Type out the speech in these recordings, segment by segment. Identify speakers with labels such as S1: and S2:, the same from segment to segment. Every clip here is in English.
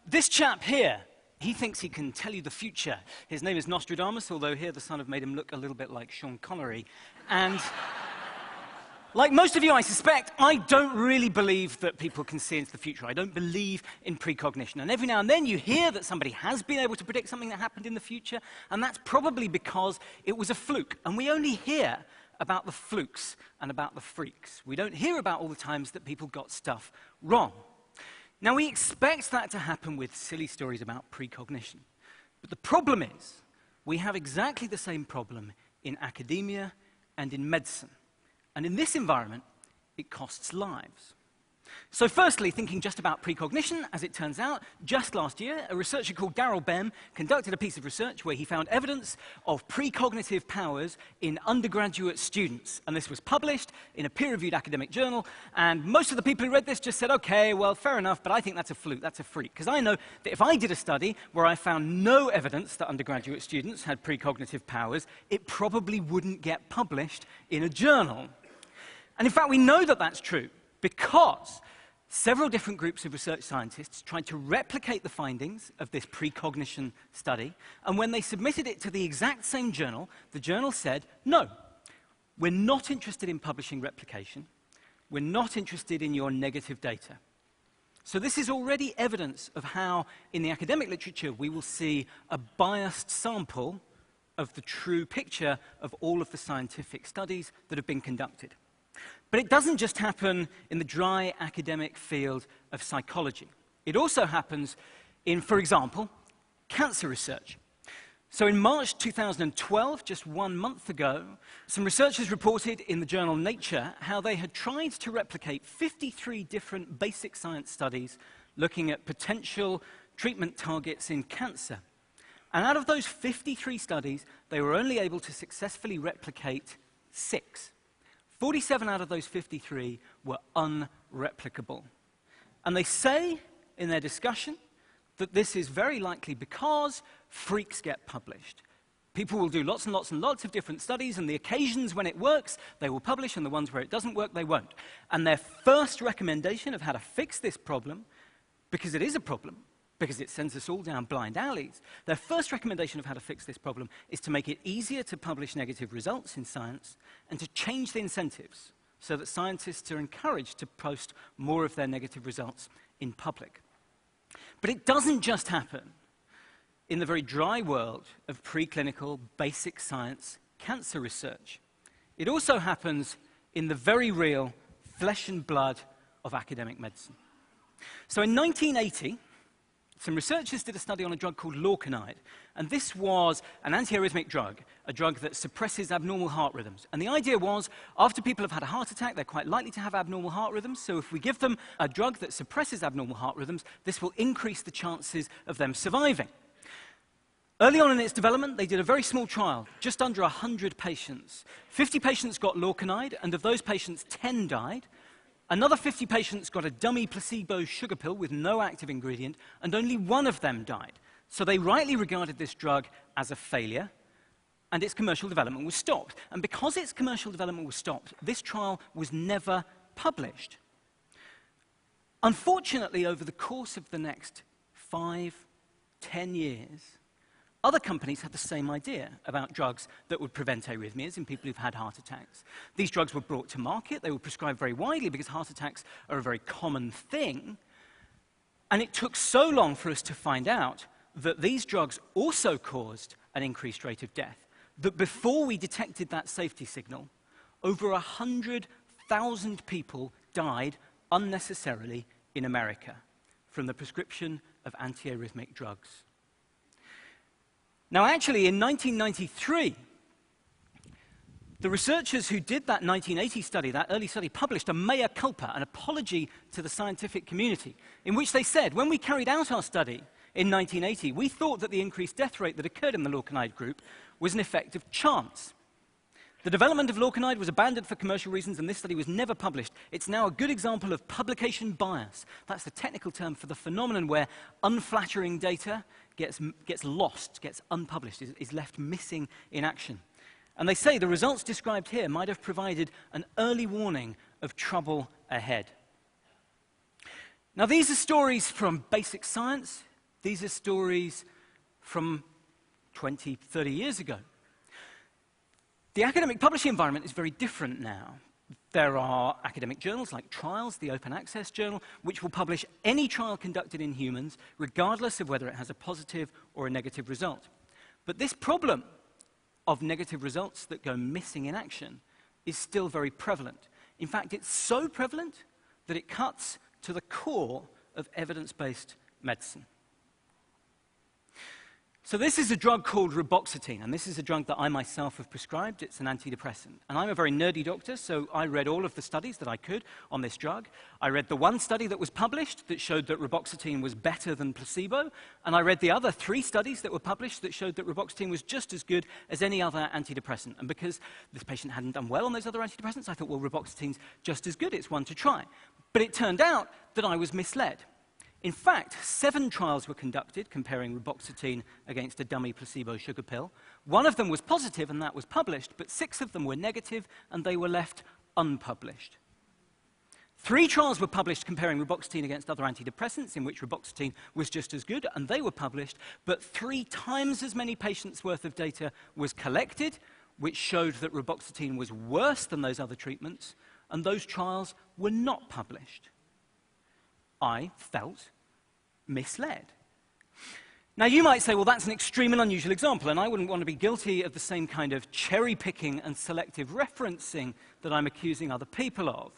S1: This chap here, he thinks he can tell you the future. His name is Nostradamus, although here the Sun have made him look a little bit like Sean Connery. And like most of you, I suspect, I don't really believe that people can see into the future. I don't believe in precognition. And every now and then you hear that somebody has been able to predict something that happened in the future, and that's probably because it was a fluke. And we only hear about the flukes and about the freaks. We don't hear about all the times that people got stuff wrong. Now, we expect that to happen with silly stories about precognition. But the problem is, we have exactly the same problem in academia and in medicine. And in this environment, it costs lives. So firstly, thinking just about precognition, as it turns out, just last year, a researcher called Darrell Bem conducted a piece of research where he found evidence of precognitive powers in undergraduate students. And this was published in a peer-reviewed academic journal, and most of the people who read this just said, okay, well, fair enough, but I think that's a fluke, that's a freak. Because I know that if I did a study where I found no evidence that undergraduate students had precognitive powers, it probably wouldn't get published in a journal. And in fact, we know that that's true, because several different groups of research scientists tried to replicate the findings of this precognition study, and when they submitted it to the exact same journal, the journal said, no, we're not interested in publishing replication, we're not interested in your negative data. So this is already evidence of how, in the academic literature, we will see a biased sample of the true picture of all of the scientific studies that have been conducted. But it doesn't just happen in the dry academic field of psychology. It also happens in, for example, cancer research. So in March 2012, just 1 month ago, some researchers reported in the journal Nature how they had tried to replicate 53 different basic science studies looking at potential treatment targets in cancer. And out of those 53 studies, they were only able to successfully replicate 6. 47 out of those 53 were unreplicable. And they say in their discussion that this is very likely because freaks get published. People will do lots and lots and lots of different studies, and the occasions when it works, they will publish, and the ones where it doesn't work, they won't. And their first recommendation of how to fix this problem, because it is a problem, because it sends us all down blind alleys, their first recommendation of how to fix this problem is to make it easier to publish negative results in science and to change the incentives so that scientists are encouraged to post more of their negative results in public. But it doesn't just happen in the very dry world of preclinical basic science cancer research. It also happens in the very real flesh and blood of academic medicine. So in 1980, some researchers did a study on a drug called lorcainide, and this was an antiarrhythmic drug, a drug that suppresses abnormal heart rhythms. And the idea was, after people have had a heart attack, they're quite likely to have abnormal heart rhythms, so if we give them a drug that suppresses abnormal heart rhythms, this will increase the chances of them surviving. Early on in its development, they did a very small trial, just under 100 patients. 50 patients got lorcainide, and of those patients, 10 died. Another 50 patients got a dummy placebo sugar pill with no active ingredient, and only 1 of them died. So they rightly regarded this drug as a failure, and its commercial development was stopped. And because its commercial development was stopped, this trial was never published. Unfortunately, over the course of the next 5, 10 years, other companies had the same idea about drugs that would prevent arrhythmias in people who've had heart attacks. These drugs were brought to market. They were prescribed very widely because heart attacks are a very common thing. And it took so long for us to find out that these drugs also caused an increased rate of death that before we detected that safety signal, over 100,000 people died unnecessarily in America from the prescription of antiarrhythmic drugs. Now, actually, in 1993, the researchers who did that 1980 study, that early study, published a mea culpa, an apology to the scientific community, in which they said, when we carried out our study in 1980, we thought that the increased death rate that occurred in the lorcainide group was an effect of chance. The development of lorcainide was abandoned for commercial reasons, and this study was never published. It's now a good example of publication bias. That's the technical term for the phenomenon where unflattering data gets lost, gets unpublished, is left missing in action. And they say the results described here might have provided an early warning of trouble ahead. Now, these are stories from basic science. These are stories from 20, 30 years ago. The academic publishing environment is very different now. There are academic journals like Trials, the Open Access Journal, which will publish any trial conducted in humans, regardless of whether it has a positive or a negative result. But this problem of negative results that go missing in action is still very prevalent. In fact, it's so prevalent that it cuts to the core of evidence-based medicine. So this is a drug called reboxetine, and this is a drug that I myself have prescribed. It's an antidepressant. And I'm a very nerdy doctor, so I read all of the studies that I could on this drug. I read the one study that was published that showed that reboxetine was better than placebo, and I read the other 3 studies that were published that showed that reboxetine was just as good as any other antidepressant. And because this patient hadn't done well on those other antidepressants, I thought, well, reboxetine's just as good. It's one to try. But it turned out that I was misled. In fact, 7 trials were conducted comparing reboxetine against a dummy placebo sugar pill. 1 of them was positive, and that was published, but 6 of them were negative, and they were left unpublished. 3 trials were published comparing reboxetine against other antidepressants, in which reboxetine was just as good, and they were published, but 3 times as many patients' worth of data was collected, which showed that reboxetine was worse than those other treatments, and those trials were not published. I felt misled. Now, you might say, well, that's an extreme and unusual example, and I wouldn't want to be guilty of the same kind of cherry-picking and selective referencing that I'm accusing other people of.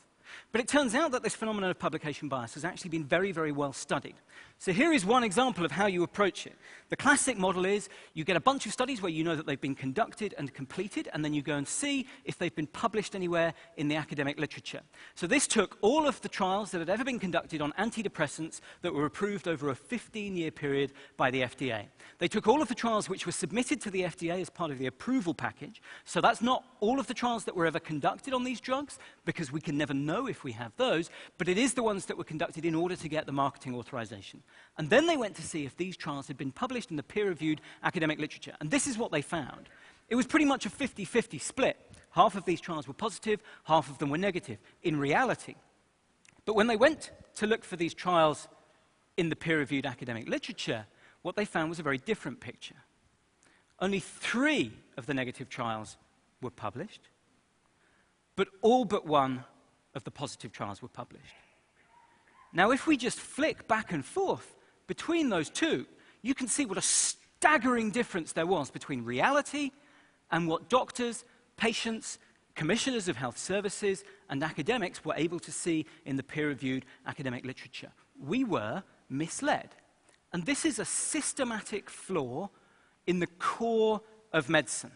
S1: But it turns out that this phenomenon of publication bias has actually been very, very well studied. So here is one example of how you approach it. The classic model is you get a bunch of studies where you know that they've been conducted and completed, and then you go and see if they've been published anywhere in the academic literature. So this took all of the trials that had ever been conducted on antidepressants that were approved over a 15-year period by the FDA. They took all of the trials which were submitted to the FDA as part of the approval package. So that's not all of the trials that were ever conducted on these drugs, because we can never know if we have those, but it is the ones that were conducted in order to get the marketing authorization. And then they went to see if these trials had been published in the peer-reviewed academic literature. And this is what they found. It was pretty much a 50-50 split. Half of these trials were positive, half of them were negative, in reality. But when they went to look for these trials in the peer-reviewed academic literature, what they found was a very different picture. Only 3 of the negative trials were published, but all but 1 of the positive trials were published. Now, if we just flick back and forth between those 2, you can see what a staggering difference there was between reality and what doctors, patients, commissioners of health services, and academics were able to see in the peer-reviewed academic literature. We were misled. And this is a systematic flaw in the core of medicine.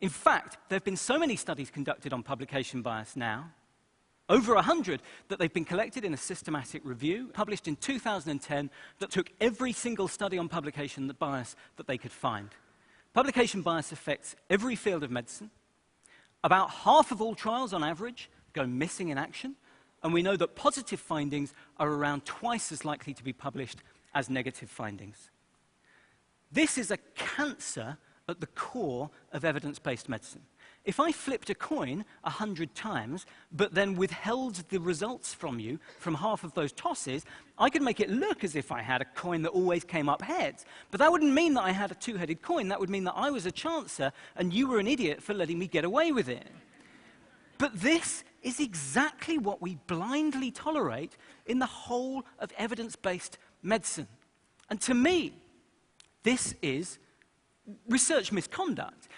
S1: In fact, there have been so many studies conducted on publication bias now, over 100, that they've been collected in a systematic review, published in 2010, that took every single study on publication bias that they could find. Publication bias affects every field of medicine. About half of all trials, on average, go missing in action, and we know that positive findings are around twice as likely to be published as negative findings. This is a cancer at the core of evidence-based medicine. If I flipped a coin 100 times, but then withheld the results from you from half of those tosses, I could make it look as if I had a coin that always came up heads. But that wouldn't mean that I had a 2-headed coin. That would mean that I was a chancer, and you were an idiot for letting me get away with it. But this is exactly what we blindly tolerate in the whole of evidence-based medicine. And to me, this is research misconduct.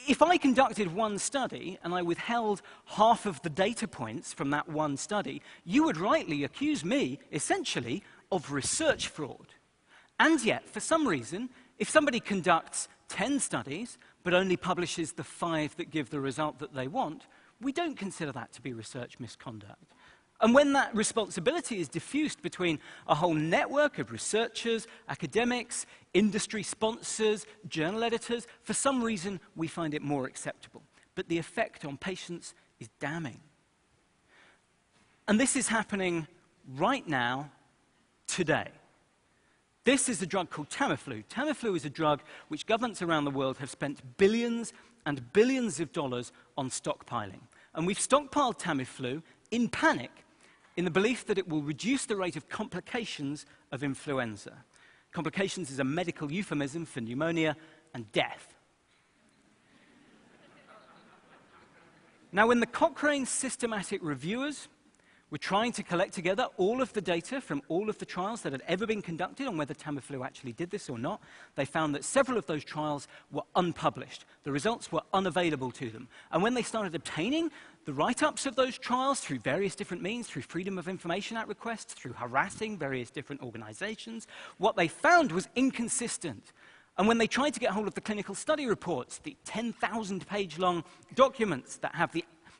S1: If I conducted one study and I withheld half of the data points from that one study, you would rightly accuse me, essentially, of research fraud. And yet, for some reason, if somebody conducts 10 studies but only publishes the 5 that give the result that they want, we don't consider that to be research misconduct. And when that responsibility is diffused between a whole network of researchers, academics, industry sponsors, journal editors, for some reason we find it more acceptable. But the effect on patients is damning. And this is happening right now, today. This is a drug called Tamiflu. Tamiflu is a drug which governments around the world have spent billions and billions of dollars on stockpiling. And we've stockpiled Tamiflu in panic, in the belief that it will reduce the rate of complications of influenza. Complications is a medical euphemism for pneumonia and death. Now, when the Cochrane systematic reviewers were trying to collect together all of the data from all of the trials that had ever been conducted on whether Tamiflu actually did this or not, they found that several of those trials were unpublished. The results were unavailable to them. And when they started obtaining the write-ups of those trials through various different means, through Freedom of Information Act requests, through harassing various different organizations, what they found was inconsistent. And when they tried to get hold of the clinical study reports, the 10,000-page-long documents that have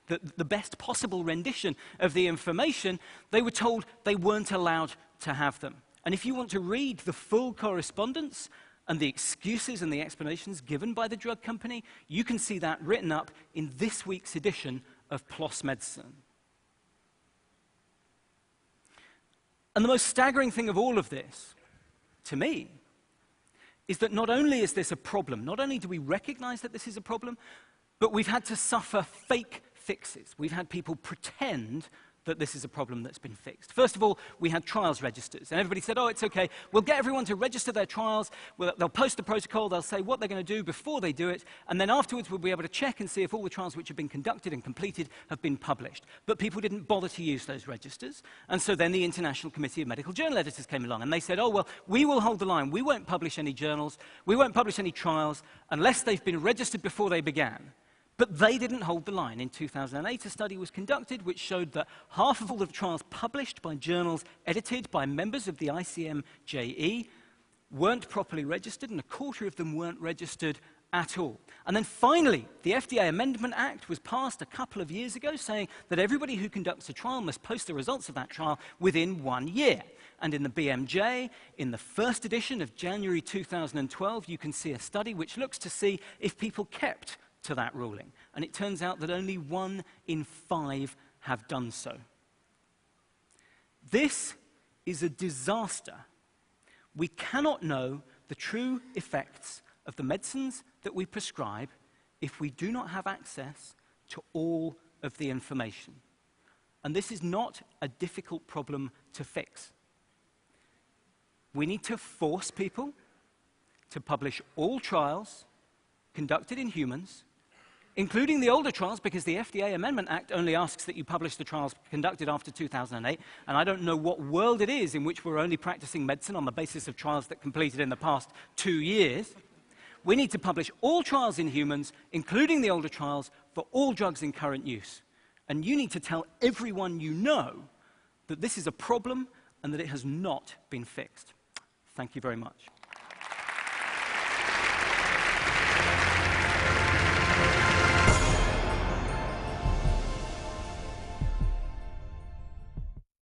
S1: the best possible rendition of the information, they were told they weren't allowed to have them. And if you want to read the full correspondence and the excuses and the explanations given by the drug company, you can see that written up in this week's edition of PLOS Medicine. And the most staggering thing of all of this, to me, is that not only is this a problem, not only do we recognize that this is a problem, but we've had to suffer fake fixes. We've had people pretend that this is a problem that's been fixed. First of all, we had trials registers, and everybody said, oh, it's okay, we'll get everyone to register their trials, they'll post the protocol, they'll say what they're going to do before they do it, and then afterwards we'll be able to check and see if all the trials which have been conducted and completed have been published. But people didn't bother to use those registers, and so then the International Committee of Medical Journal Editors came along, and they said, oh, well, we will hold the line, we won't publish any journals, we won't publish any trials unless they've been registered before they began. But they didn't hold the line. In 2008, a study was conducted which showed that half of all the trials published by journals edited by members of the ICMJE weren't properly registered, and a quarter of them weren't registered at all. And then finally, the FDA Amendment Act was passed a couple of years ago saying that everybody who conducts a trial must post the results of that trial within 1 year. And in the BMJ, in the first edition of January 2012, you can see a study which looks to see if people kept to that ruling. And it turns out that only 1 in 5 have done so. This is a disaster. We cannot know the true effects of the medicines that we prescribe if we do not have access to all of the information. And this is not a difficult problem to fix. We need to force people to publish all trials conducted in humans, including the older trials, because the FDA Amendment Act only asks that you publish the trials conducted after 2008, and I don't know what world it is in which we're only practicing medicine on the basis of trials that completed in the past 2 years. We need to publish all trials in humans, including the older trials, for all drugs in current use. And you need to tell everyone you know that this is a problem and that it has not been fixed. Thank you very much.